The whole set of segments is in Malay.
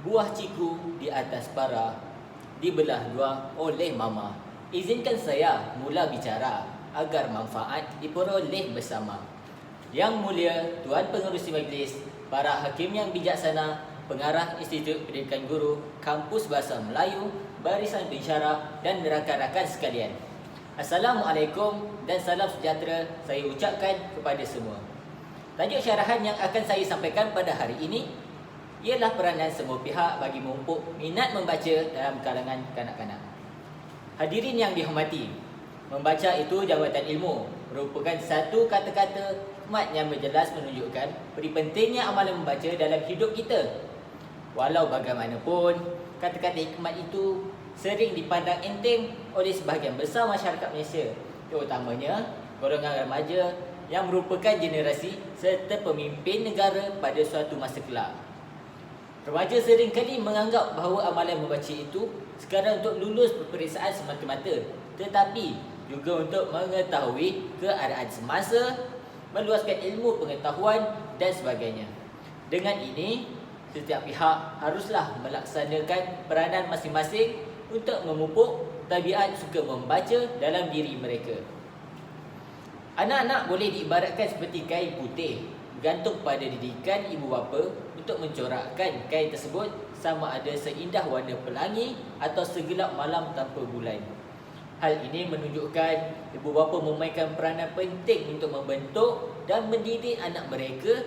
Buah ciku di atas para, dibelah dua oleh mama. Izinkan saya mula bicara agar manfaat diperoleh bersama. Yang mulia Tuan Pengerusi Majlis, para hakim yang bijaksana, pengarah Institut Pendidikan Guru, Kampus Bahasa Melayu, Barisan Pensyarah dan rakan-rakan sekalian. Assalamualaikum dan salam sejahtera saya ucapkan kepada semua. Tajuk syarahan yang akan saya sampaikan pada hari ini ialah peranan semua pihak bagi memupuk minat membaca dalam kalangan kanak-kanak. Hadirin yang dihormati, membaca itu jawatan ilmu, merupakan satu kata-kata hikmat yang berjelas menunjukkan peri pentingnya amalan membaca dalam hidup kita. Walau bagaimanapun, kata-kata hikmat itu sering dipandang enteng oleh sebahagian besar masyarakat Malaysia, terutamanya golongan remaja yang merupakan generasi serta pemimpin negara pada suatu masa kelak. Remaja seringkali menganggap bahawa amalan membaca itu sekadar untuk lulus peperiksaan semata-mata, tetapi juga untuk mengetahui keadaan semasa, meluaskan ilmu pengetahuan dan sebagainya. Dengan ini, setiap pihak haruslah melaksanakan peranan masing-masing untuk memupuk tabiat suka membaca dalam diri mereka. Anak-anak boleh diibaratkan seperti kain putih, bergantung pada didikan ibu bapa untuk mencorakkan kain tersebut sama ada seindah warna pelangi atau segelap malam tanpa bulan. Hal ini menunjukkan ibu bapa memainkan peranan penting untuk membentuk dan mendidik anak mereka.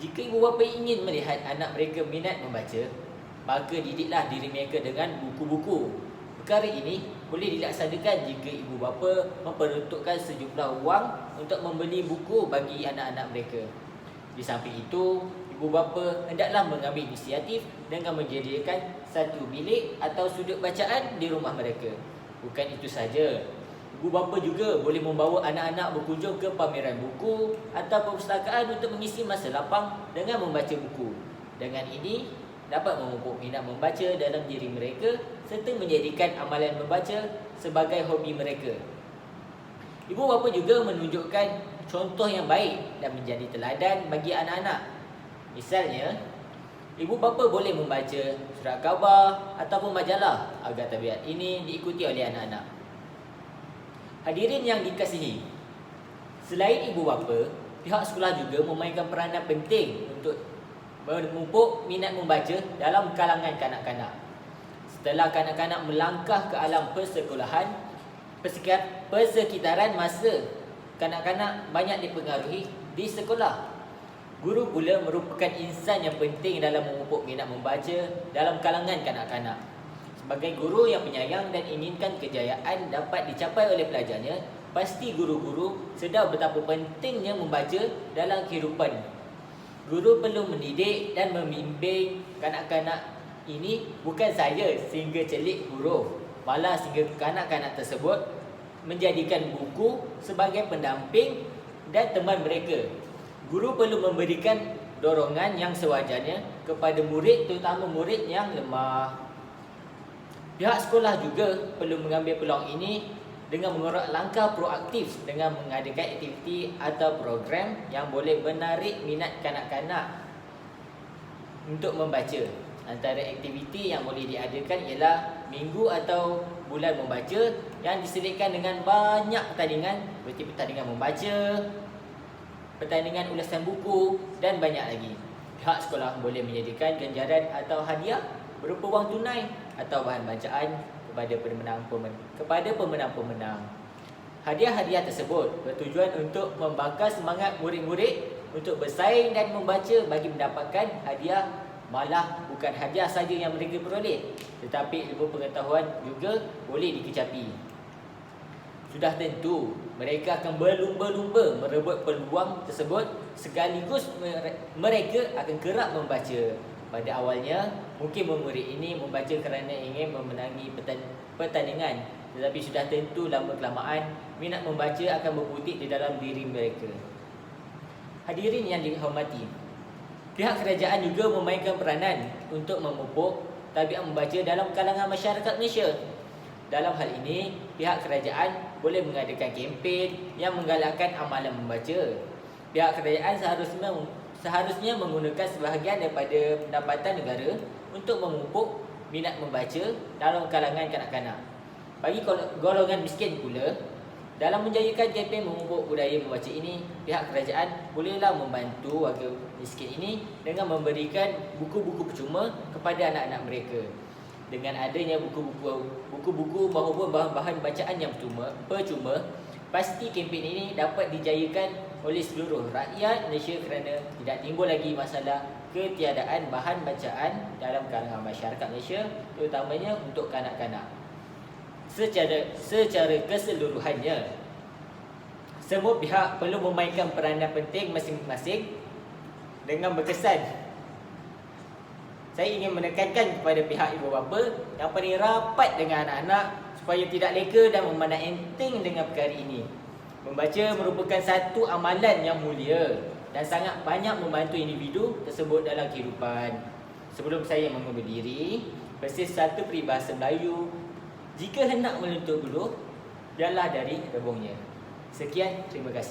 Jika ibu bapa ingin melihat anak mereka minat membaca, maka didiklah diri mereka dengan buku-buku. Perkara ini boleh dilaksanakan jika ibu bapa memperuntukkan sejumlah wang untuk membeli buku bagi anak-anak mereka. Di samping itu, ibu bapa hendaklah mengambil inisiatif dengan menjadikan satu bilik atau sudut bacaan di rumah mereka. Bukan itu saja, ibu bapa juga boleh membawa anak-anak berkunjung ke pameran buku atau perpustakaan untuk mengisi masa lapang dengan membaca buku. Dengan ini, dapat memupuk minat membaca dalam diri mereka serta menjadikan amalan membaca sebagai hobi mereka. Ibu bapa juga menunjukkan contoh yang baik dan menjadi teladan bagi anak-anak. Misalnya, ibu bapa boleh membaca surat khabar ataupun majalah agar tabiat ini diikuti oleh anak-anak. Hadirin yang dikasihi, selain ibu bapa, pihak sekolah juga memainkan peranan penting untuk memupuk minat membaca dalam kalangan kanak-kanak. Setelah kanak-kanak melangkah ke alam persekolahan, persekitaran masa kanak-kanak banyak dipengaruhi di sekolah. Guru pula merupakan insan yang penting dalam memupuk minat membaca dalam kalangan kanak-kanak. Sebagai guru yang penyayang dan inginkan kejayaan dapat dicapai oleh pelajarnya, pasti guru-guru sedar betapa pentingnya membaca dalam kehidupan. Guru perlu mendidik dan membimbing kanak-kanak ini bukan saja sehingga celik huruf, malah sehingga kanak-kanak tersebut menjadikan buku sebagai pendamping dan teman mereka. Guru perlu memberikan dorongan yang sewajarnya kepada murid, terutama murid yang lemah. Pihak sekolah juga perlu mengambil peluang ini dengan mengerak langkah proaktif dengan mengadakan aktiviti atau program yang boleh menarik minat kanak-kanak untuk membaca. Antara aktiviti yang boleh diadakan ialah minggu atau bulan membaca yang diselitkan dengan banyak pertandingan seperti pertandingan membaca, pertandingan ulasan buku dan banyak lagi. Pihak sekolah boleh menyediakan ganjaran atau hadiah berupa wang tunai atau bahan bacaan kepada pemenang-pemenang. Hadiah-hadiah tersebut bertujuan untuk membakar semangat murid-murid untuk bersaing dan membaca bagi mendapatkan hadiah. Malah bukan hadiah saja yang mereka peroleh, tetapi ilmu pengetahuan juga boleh dikecapi. Sudah tentu mereka akan berlumba-lumba merebut peluang tersebut, sekaligus mereka akan kerap membaca. Pada awalnya, mungkin murid ini membaca kerana ingin memenangi pertandingan, tetapi sudah tentu lama-kelamaan minat membaca akan berbutik di dalam diri mereka. Hadirin yang dihormati, pihak kerajaan juga memainkan peranan untuk memupuk tabiat membaca dalam kalangan masyarakat Malaysia. Dalam hal ini, pihak kerajaan boleh mengadakan kempen yang menggalakkan amalan membaca. Pihak kerajaan seharusnya menggunakan sebahagian daripada pendapatan negara untuk memupuk minat membaca dalam kalangan kanak-kanak. Bagi golongan miskin pula, dalam menjayakan kempen memupuk budaya membaca ini, pihak kerajaan bolehlah membantu warga miskin ini dengan memberikan buku-buku percuma kepada anak-anak mereka. Dengan adanya buku-buku maupun bahan-bahan bacaan yang percuma, pasti kempen ini dapat dijayakan oleh seluruh rakyat Malaysia kerana tidak timbul lagi masalah ketiadaan bahan bacaan dalam kalangan masyarakat Malaysia, terutamanya untuk kanak-kanak. Secara keseluruhannya, semua pihak perlu memainkan peranan penting masing-masing dengan berkesan. Saya ingin menekankan kepada pihak ibu bapa yang paling rapat dengan anak-anak supaya tidak leka dan memandang enteng dengan perkara ini. Membaca merupakan satu amalan yang mulia dan sangat banyak membantu individu tersebut dalam kehidupan. Sebelum saya mengundur diri, persis satu peribahasa Melayu, jika hendak menuntut buluh, jalanlah dari rebungnya. Sekian, terima kasih.